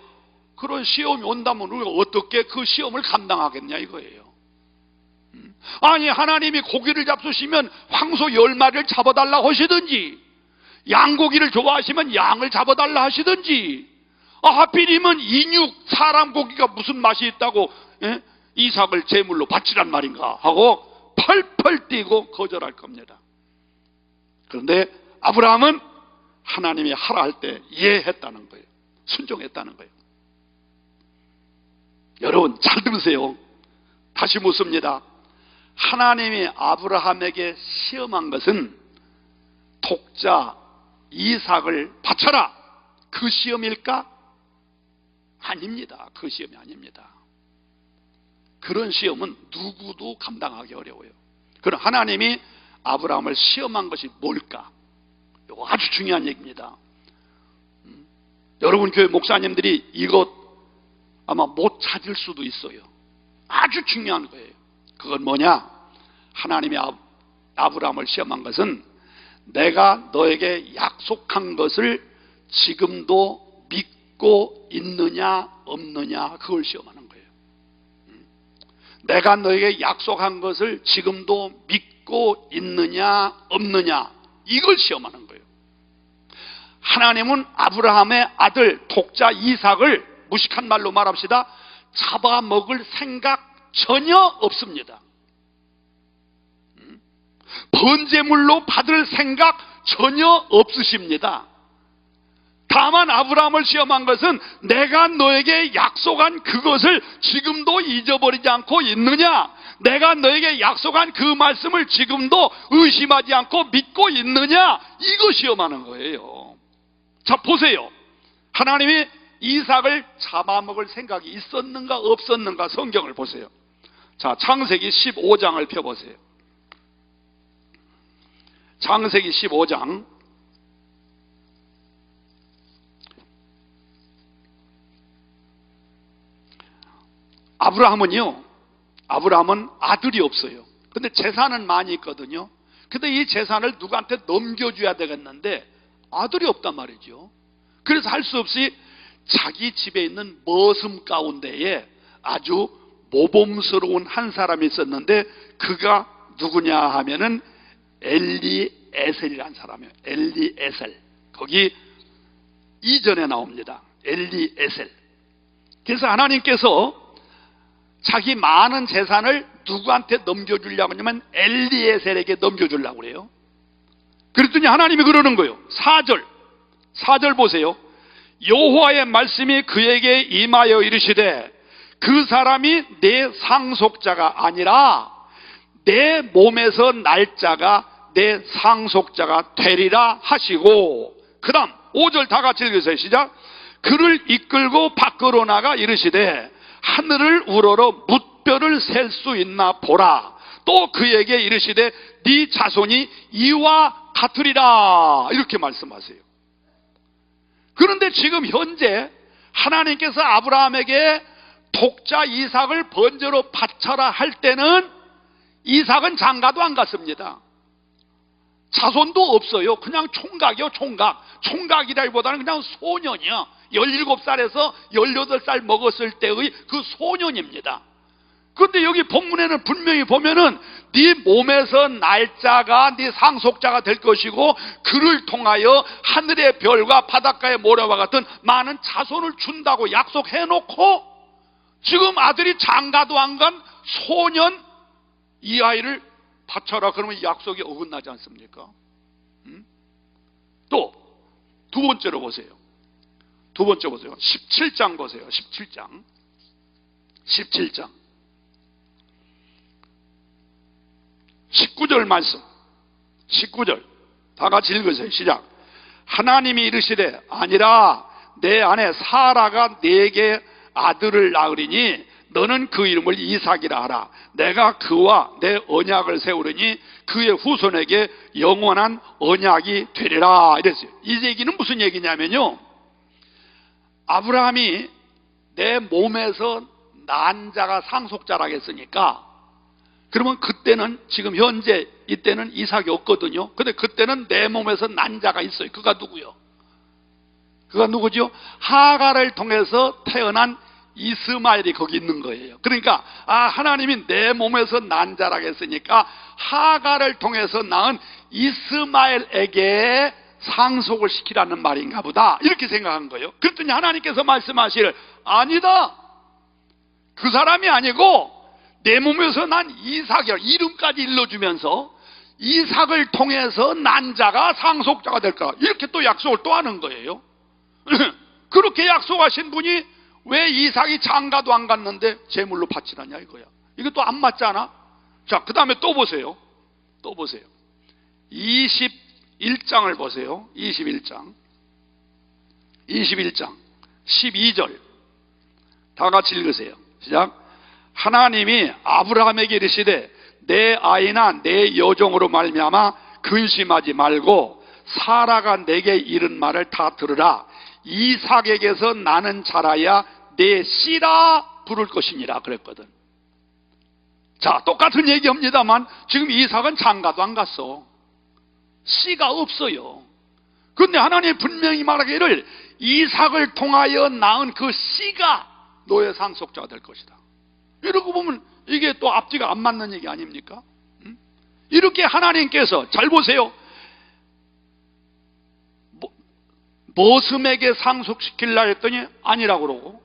그런 시험이 온다면 우리가 어떻게 그 시험을 감당하겠냐 이거예요. 아니 하나님이 고기를 잡수시면 황소 10마리를 잡아달라 하시든지 양고기를 좋아하시면 양을 잡아달라 하시든지 하필이면 인육 사람 고기가 무슨 맛이 있다고 이삭을 제물로 바치란 말인가 하고 펄펄 뛰고 거절할 겁니다. 그런데 아브라함은 하나님이 하라 할 때 이해했다는 거예요. 순종했다는 거예요. 여러분 잘 들으세요. 다시 묻습니다. 하나님이 아브라함에게 시험한 것은 독자 이삭을 바쳐라, 그 시험일까? 아닙니다. 그 시험이 아닙니다. 그런 시험은 누구도 감당하기 어려워요. 그럼 하나님이 아브라함을 시험한 것이 뭘까? 이거 아주 중요한 얘기입니다. 여러분 교회 목사님들이 이것 아마 못 찾을 수도 있어요. 아주 중요한 거예요. 그건 뭐냐? 하나님이 아브라함을 시험한 것은 내가 너에게 약속한 것을 지금도 믿고 있느냐 없느냐, 그걸 시험하는 거예요. 내가 너에게 약속한 것을 지금도 믿고 있느냐 없느냐, 이걸 시험하는 거예요. 하나님은 아브라함의 아들 독자 이삭을 무식한 말로 말합시다, 잡아먹을 생각 전혀 없습니다. 번제물로 받을 생각 전혀 없으십니다. 다만 아브라함을 시험한 것은 내가 너에게 약속한 그것을 지금도 잊어버리지 않고 있느냐, 내가 너에게 약속한 그 말씀을 지금도 의심하지 않고 믿고 있느냐, 이거 시험하는 거예요. 자 보세요. 하나님이 이삭을 잡아먹을 생각이 있었는가 없었는가, 성경을 보세요. 자, 창세기 15장을 펴보세요. 창세기 15장 아브라함은 아들이 없어요. 근데 재산은 많이 있거든요. 근데 이 재산을 누구한테 넘겨줘야 되겠는데 아들이 없단 말이죠. 그래서 할 수 없이 자기 집에 있는 머슴 가운데에 아주 모범스러운 한 사람이 있었는데, 그가 누구냐 하면은 엘리에셀이라는 사람이에요. 엘리에셀. 거기 이전에 나옵니다. 엘리에셀. 그래서 하나님께서 자기 많은 재산을 누구한테 넘겨주려고 하냐면 엘리에셀에게 넘겨주려고 그래요. 그랬더니 하나님이 그러는 거예요. 4절 보세요. 여호와의 말씀이 그에게 임하여 이르시되 그 사람이 내 상속자가 아니라 내 몸에서 날 자가 내 상속자가 되리라 하시고, 그 다음 5절 다 같이 읽으세요. 시작. 그를 이끌고 밖으로 나가 이르시되 하늘을 우러러 뭇별을 셀 수 있나 보라. 또 그에게 이르시되 네 자손이 이와 같으리라, 이렇게 말씀하세요. 그런데 지금 현재 하나님께서 아브라함에게 독자 이삭을 번제로 바쳐라 할 때는 이삭은 장가도 안 갔습니다. 자손도 없어요. 그냥 총각이요, 총각. 총각이라기보다는 그냥 소년이요. 17살에서 18살 먹었을 때의 그 소년입니다. 그런데 여기 본문에는 분명히 보면은 네 몸에서 날짜가 네 상속자가 될 것이고 그를 통하여 하늘의 별과 바닷가의 모래와 같은 많은 자손을 준다고 약속해놓고 지금 아들이 장가도 안 간 소년 이 아이를 바쳐라 그러면 이 약속이 어긋나지 않습니까? 또 두 번째로 보세요. 17장 보세요. 17장 19절 말씀. 19절 다 같이 읽으세요. 시작. 하나님이 이르시되 아니라 내 아내 사라가 네게 아들을 낳으리니 너는 그 이름을 이삭이라 하라. 내가 그와 내 언약을 세우리니 그의 후손에게 영원한 언약이 되리라, 이랬어요. 이 얘기는 무슨 얘기냐면요, 아브라함이 내 몸에서 난 자가 상속자라고 했으니까, 그러면 그때는 지금 현재 이때는 이삭이 없거든요. 근데 그때는 내 몸에서 난 자가 있어요. 그가 누구요? 그가 누구죠? 하갈을 통해서 태어난 이스마엘이 거기 있는 거예요. 그러니까 하나님이 내 몸에서 난 자라고 했으니까 하갈을 통해서 낳은 이스마엘에게 상속을 시키라는 말인가 보다 이렇게 생각한 거예요. 그랬더니 하나님께서 말씀하시길 아니다, 그 사람이 아니고 내 몸에서 난 이삭이라 이름까지 일러주면서 이삭을 통해서 난 자가 상속자가 될 거라 이렇게 또 약속을 또 하는 거예요. 그렇게 약속하신 분이 왜 이삭이 장가도 안 갔는데 제물로 바치느냐 이거야. 이것도 안 맞잖아. 자, 그 다음에 또 보세요. 21장을 보세요. 21장 12절 다 같이 읽으세요. 시작. 하나님이 아브라함에게 이르시되 내 아이나 내 여종으로 말미암아 근심하지 말고 사라가 내게 이른 말을 다 들으라. 이삭에게서 나는 자라야 내 씨라 부를 것이니라 그랬거든. 자, 똑같은 얘기합니다만 지금 이삭은 장가도 안 갔어. 씨가 없어요. 그런데 하나님 분명히 말하기를 이삭을 통하여 낳은 그 씨가 너의 상속자가 될 것이다. 이러고 보면 이게 또 앞뒤가 안 맞는 얘기 아닙니까? 이렇게 하나님께서 잘 보세요. 머슴에게 상속시키려 했더니 아니라고 그러고,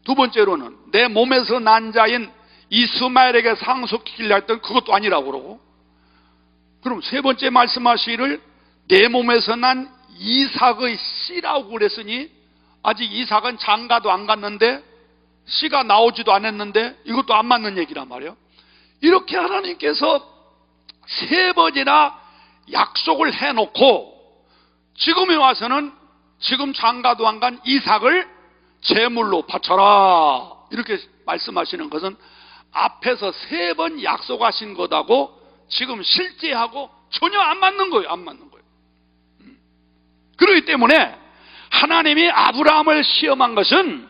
두 번째로는 내 몸에서 난 자인 이스마엘에게 상속시키려 했더니 그것도 아니라고 그러고, 그럼 세 번째 말씀하시기를 내 몸에서 난 이삭의 씨라고 그랬으니 아직 이삭은 장가도 안 갔는데 씨가 나오지도 않았는데 이것도 안 맞는 얘기란 말이에요. 이렇게 하나님께서 세 번이나 약속을 해놓고 지금에 와서는 지금 장가도 안 간 이삭을 제물로 바쳐라 이렇게 말씀하시는 것은 앞에서 세 번 약속하신 것하고 지금 실제하고 전혀 안 맞는 거예요. 안 맞는 거예요. 그렇기 때문에 하나님이 아브라함을 시험한 것은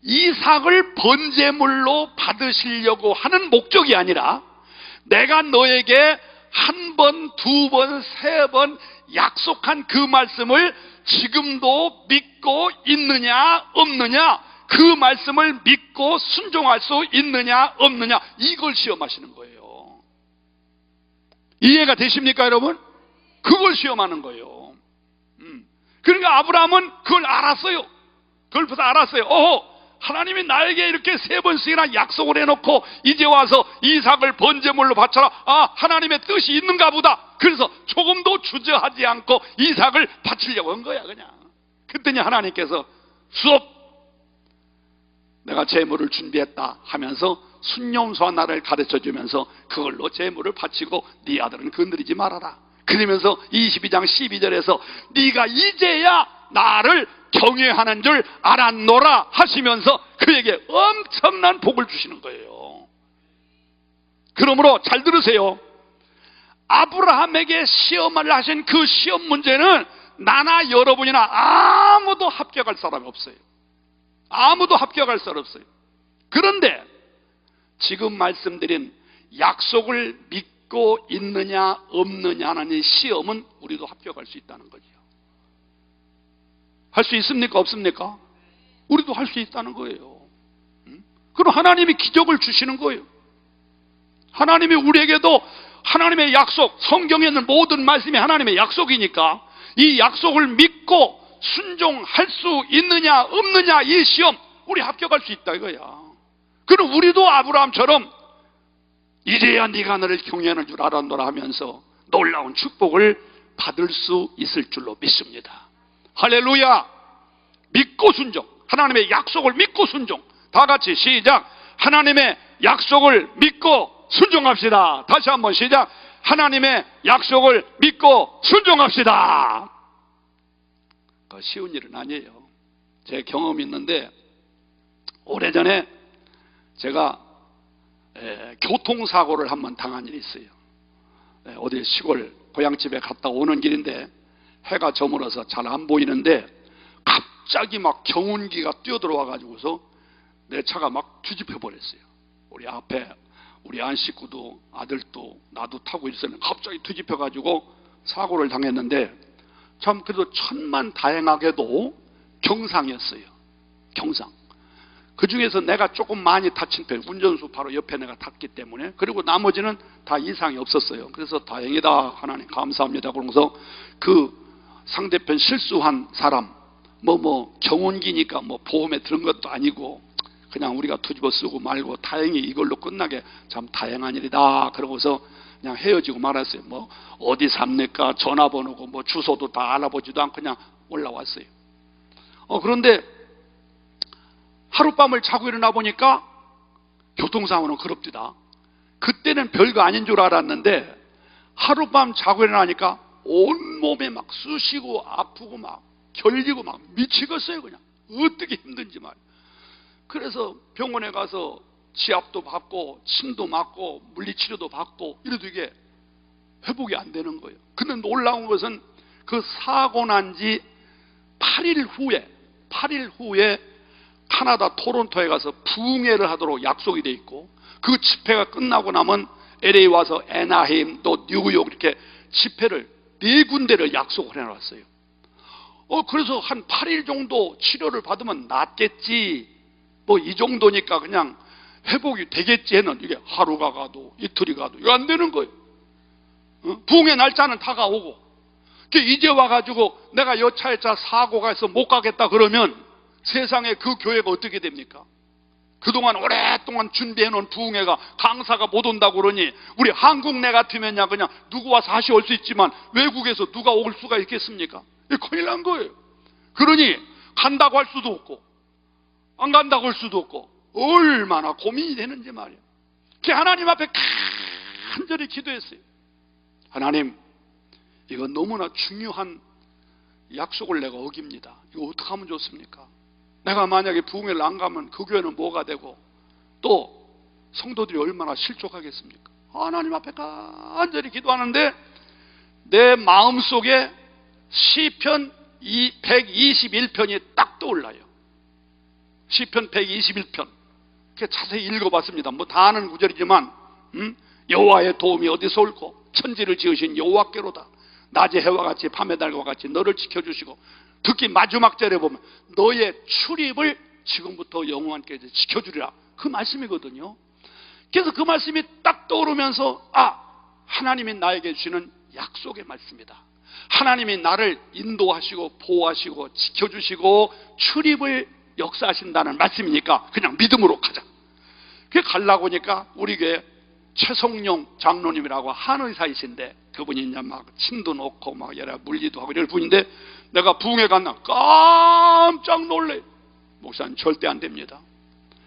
이삭을 번제물로 받으시려고 하는 목적이 아니라 내가 너에게 한 번, 두 번, 세 번 약속한 그 말씀을 지금도 믿고 있느냐 없느냐, 그 말씀을 믿고 순종할 수 있느냐 없느냐, 이걸 시험하시는 거예요. 이해가 되십니까 여러분? 그걸 시험하는 거예요. 그러니까 아브라함은 그걸 알았어요. 그걸 벌써 알았어요. 하나님이 나에게 이렇게 세 번씩이나 약속을 해놓고 이제 와서 이삭을 번제물로 바쳐라. 하나님의 뜻이 있는가 보다. 그래서 조금도 주저하지 않고 이삭을 바치려고 한 거야 그냥. 그랬더니 하나님께서 수업, 내가 제물을 준비했다 하면서 순념소와 나를 가르쳐주면서 그걸로 제물을 바치고 네 아들은 건드리지 말아라. 그러면서 22장 12절에서 네가 이제야 나를 경외하는 줄 알았노라 하시면서 그에게 엄청난 복을 주시는 거예요. 그러므로 잘 들으세요. 아브라함에게 시험을 하신 그 시험 문제는 나나 여러분이나 아무도 합격할 사람이 없어요. 아무도 합격할 사람 없어요. 그런데 지금 말씀드린 약속을 믿고 있느냐 없느냐는 시험은 우리도 합격할 수 있다는 거죠. 할 수 있습니까 없습니까? 우리도 할 수 있다는 거예요. 그럼 하나님이 기적을 주시는 거예요. 하나님이 우리에게도 하나님의 약속, 성경에 있는 모든 말씀이 하나님의 약속이니까 이 약속을 믿고 순종할 수 있느냐 없느냐, 이 시험 우리 합격할 수 있다 이거야. 그럼 우리도 아브라함처럼 이제야 네가 나를 경외하는 줄 알았노라 하면서 놀라운 축복을 받을 수 있을 줄로 믿습니다. 할렐루야. 믿고 순종, 하나님의 약속을 믿고 순종. 다 같이 시작. 하나님의 약속을 믿고 순종합시다. 다시 한번 시작. 하나님의 약속을 믿고 순종합시다. 쉬운 일은 아니에요. 제 경험이 있는데 오래전에 제가 교통사고를 한번 당한 일이 있어요. 어디 시골 고향집에 갔다 오는 길인데 해가 저물어서 잘 안 보이는데 갑자기 막 경운기가 뛰어들어와 가지고서 내 차가 막 뒤집혀 버렸어요. 우리 앞에 우리 안 식구도 아들도 나도 타고 있었는데 갑자기 뒤집혀 가지고 사고를 당했는데 참 그래도 천만 다행하게도 경상이었어요. 경상. 그 중에서 내가 조금 많이 다친 편, 운전수 바로 옆에 내가 탔기 때문에, 그리고 나머지는 다 이상이 없었어요. 그래서 다행이다 하나님 감사합니다 그러면서 그 상대편 실수한 사람 경운기니까 보험에 들은 것도 아니고 그냥 우리가 뒤집어 쓰고 말고 다행히 이걸로 끝나게 참 다행한 일이다 그러고서 그냥 헤어지고 말았어요. 어디 삽니까? 전화번호고 주소도 다 알아보지도 않고 그냥 올라왔어요. 그런데 하룻밤을 자고 일어나 보니까 교통사고는 그럽디다. 그때는 별거 아닌 줄 알았는데 하룻밤 자고 일어나니까 온몸에 막 쑤시고 아프고 막 결리고 막 미치겠어요. 그냥 어떻게 힘든지 말이에요. 그래서 병원에 가서 지압도 받고 침도 맞고 물리치료도 받고 이래도 이게 회복이 안 되는 거예요. 근데 놀라운 것은 그 사고 난 지 8일 후에 캐나다 토론토에 가서 부흥회를 하도록 약속이 돼 있고 그 집회가 끝나고 나면 LA 와서 애나헤임 또 뉴욕 이렇게 집회를 4군데를 약속을 해놨어요. 그래서 한 8일 정도 치료를 받으면 낫겠지 이 정도니까 그냥 회복이 되겠지 했는 이게 하루가 가도 이틀이 가도 이거 안 되는 거예요. 부흥의 날짜는 다가오고 이제 와가지고 내가 여차여차 사고가 있어 못 가겠다 그러면 세상에 그 교회가 어떻게 됩니까? 그동안 오랫동안 준비해놓은 부흥회가 강사가 못 온다고 그러니 우리 한국 내 같으면야 그냥 누구 와서 하시 올 수 있지만 외국에서 누가 올 수가 있겠습니까? 큰일 난 거예요. 그러니 간다고 할 수도 없고 안 간다고 할 수도 없고 얼마나 고민이 되는지 말이에요. 하나님 앞에 간절히 기도했어요. 하나님, 이건 너무나 중요한 약속을 내가 어깁니다. 이거 어떻게 하면 좋습니까? 내가 만약에 부흥회를 안 가면 그 교회는 뭐가 되고 또 성도들이 얼마나 실족하겠습니까? 하나님 앞에 간절히 기도하는데 내 마음속에 시편 121편이 딱 떠올라요. 시편 121편 자세히 읽어봤습니다. 다 아는 구절이지만 여호와의 도움이 어디서 올고 천지를 지으신 여호와께로다. 낮의 해와 같이 밤의 달과 같이 너를 지켜주시고 특히 마지막 절에 보면 너의 출입을 지금부터 영원까지 지켜주리라 그 말씀이거든요. 그래서 그 말씀이 딱 떠오르면서 하나님이 나에게 주시는 약속의 말씀이다. 하나님이 나를 인도하시고 보호하시고 지켜주시고 출입을 역사하신다는 말씀이니까 그냥 믿음으로 가자. 그게 가려고 하니까 우리 교회 최성룡 장로님이라고 한의사이신데 그분이 이제 막 침도 놓고 막 여러 물리도 하고 이럴 분인데 내가 부흥회 갔나 깜짝 놀래. 목사님 절대 안 됩니다.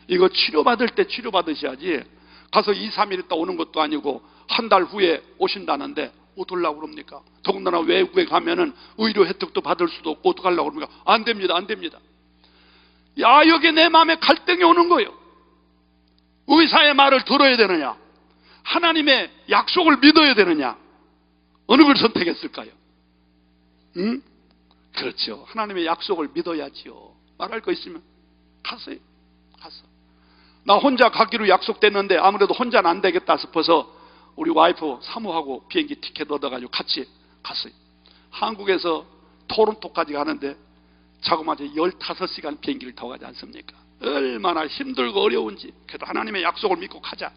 이거 치료받을 때 치료받으셔야지 가서 2, 3일 있다 오는 것도 아니고 한 달 후에 오신다는데 어떡하려고 그럽니까? 더군다나 외국에 가면은 의료 혜택도 받을 수도 없고 어떡하려고 그럽니까? 안 됩니다. 안 됩니다. 여기 내 마음에 갈등이 오는 거예요. 의사의 말을 들어야 되느냐? 하나님의 약속을 믿어야 되느냐? 어느 걸 선택했을까요? 그렇죠. 하나님의 약속을 믿어야지요. 말할 거 있으면 갔어요. 갔어. 나 혼자 가기로 약속됐는데 아무래도 혼자는 안 되겠다 싶어서 우리 와이프 사모하고 비행기 티켓 얻어가지고 같이 갔어요. 한국에서 토론토까지 가는데 자그마치 15시간 비행기를 타고 가지 않습니까? 얼마나 힘들고 어려운지. 그래도 하나님의 약속을 믿고 가자.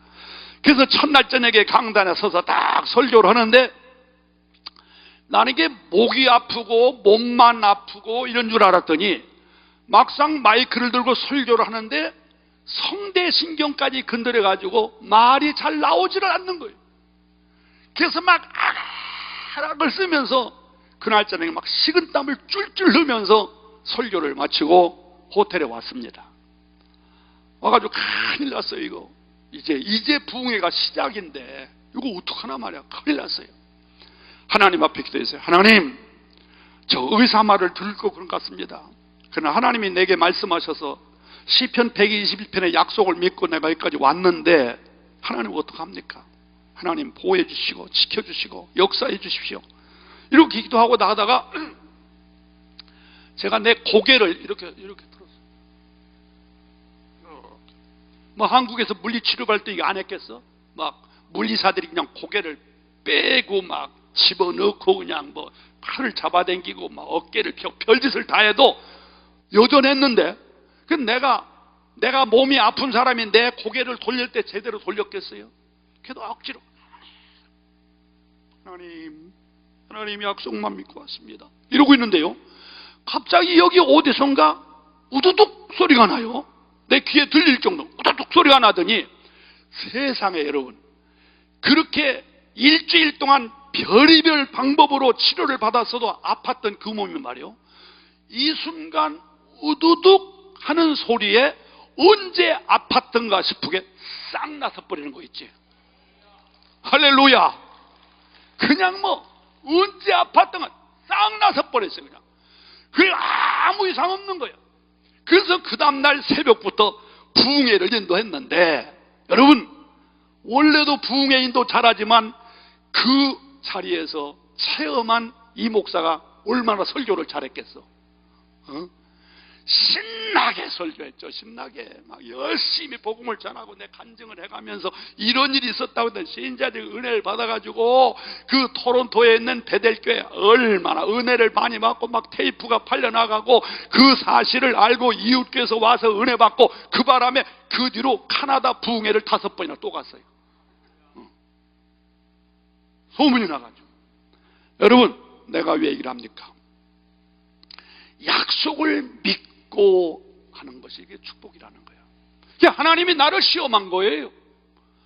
그래서 첫날 저녁에 강단에 서서 딱 설교를 하는데 나는 이게 목이 아프고 몸만 아프고 이런 줄 알았더니 막상 마이크를 들고 설교를 하는데 성대신경까지 건드려가지고 말이 잘 나오지를 않는 거예요. 그래서 막 아락을 쓰면서 그날 저녁에 막 식은땀을 쫄쫄 흘리면서 설교를 마치고 호텔에 왔습니다. 와가지고 큰일 났어요. 이거 이제 부흥회가 시작인데 이거 어떡하나 말이야. 큰일 났어요. 하나님 앞에 기도했어요. 하나님, 저 의사 말을 들을 거 그런 것 같습니다. 그러나 하나님이 내게 말씀하셔서 시편 121편의 약속을 믿고 내가 여기까지 왔는데 하나님 어떡합니까? 하나님 보호해 주시고 지켜주시고 역사해 주십시오. 이렇게 기도하고 나가다가 제가 내 고개를 이렇게 들었어요. 한국에서 물리치료할 때 이거 안 했겠어? 막 물리사들이 그냥 고개를 빼고 막 집어넣고 그냥 팔을 잡아당기고 막 어깨를 별짓을 다 해도 여전했는데 내가 몸이 아픈 사람이 내 고개를 돌릴 때 제대로 돌렸겠어요? 그래도 억지로 하나님의 약속만 믿고 왔습니다. 이러고 있는데요, 갑자기 여기 어디선가 우두둑 소리가 나요. 내 귀에 들릴 정도 우두둑 소리가 나더니, 세상에 여러분, 그렇게 일주일 동안 별의별 방법으로 치료를 받았어도 아팠던 그 몸이 말이요, 이 순간 우두둑 하는 소리에 언제 아팠던가 싶게 싹 나서 버리는 거 있지. 할렐루야. 그냥 뭐 언제 아팠던가 싹 나서 버렸어요. 그냥 그게 아무 이상 없는 거예요. 그래서 그 다음날 새벽부터 부흥회를 인도했는데, 여러분, 원래도 부흥회 인도 잘하지만 그 자리에서 체험한 이 목사가 얼마나 설교를 잘했겠어. 신나게 설교했죠. 신나게 막 열심히 복음을 전하고 내 간증을 해가면서 이런 일이 있었다고 했더니 신자들이 은혜를 받아가지고 그 토론토에 있는 베델교회 얼마나 은혜를 많이 받고 막 테이프가 팔려나가고 그 사실을 알고 이웃교회에서 와서 은혜 받고, 그 바람에 그 뒤로 카나다 부흥회를 5번이나 또 갔어요. 소문이 나가지고. 여러분, 내가 왜 얘기를 합니까? 약속을 믿고 하는 것이 이게 축복이라는 거예요. 하나님이 나를 시험한 거예요.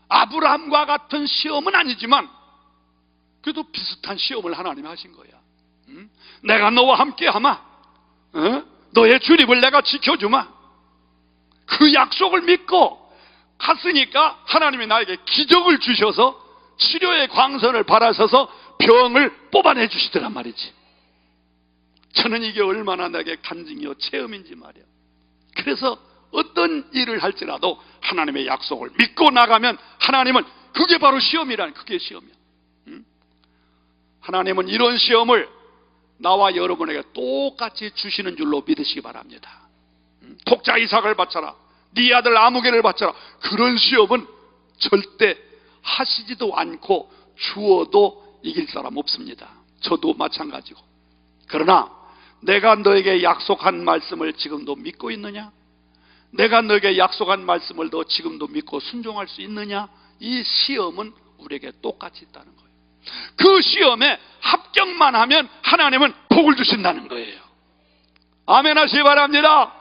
아브라함과 같은 시험은 아니지만 그래도 비슷한 시험을 하나님이 하신 거야. 내가 너와 함께 하마, 너의 출입을 내가 지켜주마. 그 약속을 믿고 갔으니까 하나님이 나에게 기적을 주셔서 치료의 광선을 바라셔서 병을 뽑아내 주시더란 말이지. 저는 이게 얼마나 내게 간증이요 체험인지 말이야. 그래서 어떤 일을 할지라도 하나님의 약속을 믿고 나가면 하나님은 그게 바로 시험이라는, 그게 시험이야. 하나님은 이런 시험을 나와 여러분에게 똑같이 주시는 줄로 믿으시기 바랍니다. 독자 이삭을 바쳐라, 네 아들 아무개를 바쳐라, 그런 시험은 절대 하시지도 않고 주어도 이길 사람 없습니다. 저도 마찬가지고. 그러나 내가 너에게 약속한 말씀을 지금도 믿고 있느냐? 내가 너에게 약속한 말씀을 너 지금도 믿고 순종할 수 있느냐? 이 시험은 우리에게 똑같이 있다는 거예요. 그 시험에 합격만 하면 하나님은 복을 주신다는 거예요. 아멘 하시기 바랍니다.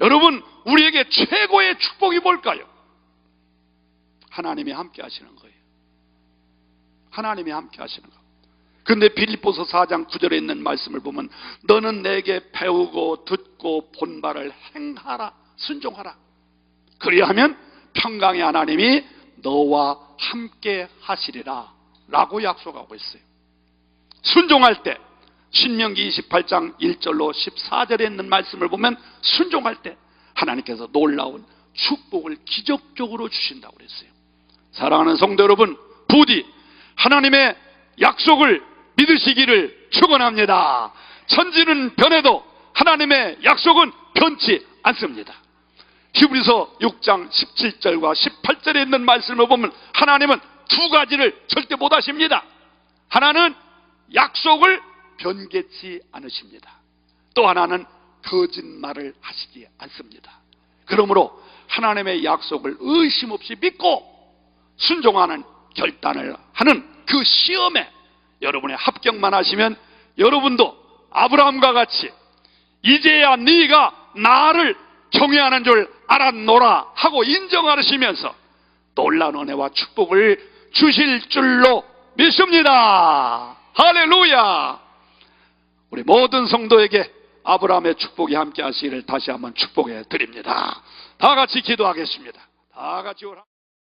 여러분, 우리에게 최고의 축복이 뭘까요? 하나님이 함께 하시는 거예요. 하나님이 함께 하시는 거. 근데 빌립보서 4장 9절에 있는 말씀을 보면, 너는 내게 배우고 듣고 본 바를 행하라, 순종하라. 그리하면 평강의 하나님이 너와 함께 하시리라 라고 약속하고 있어요. 순종할 때 신명기 28장 1절로 14절에 있는 말씀을 보면, 순종할 때 하나님께서 놀라운 축복을 기적적으로 주신다고 그랬어요. 사랑하는 성도 여러분, 부디 하나님의 약속을 믿으시기를 축원합니다. 천지는 변해도 하나님의 약속은 변치 않습니다. 히브리서 6장 17절과 18절에 있는 말씀을 보면 하나님은 두 가지를 절대 못 하십니다. 하나는 약속을 변개치 않으십니다. 또 하나는 거짓말을 하시지 않습니다. 그러므로 하나님의 약속을 의심 없이 믿고 순종하는 결단을 하는 그 시험에 여러분의 합격만 하시면 여러분도 아브라함과 같이 이제야 네가 나를 경외하는 줄 알았노라 하고 인정하시면서 놀라운 은혜와 축복을 주실 줄로 믿습니다. 할렐루야. 우리 모든 성도에게 아브라함의 축복이 함께 하시기를 다시 한번 축복해 드립니다. 다 같이 기도하겠습니다. 다 같이 오라.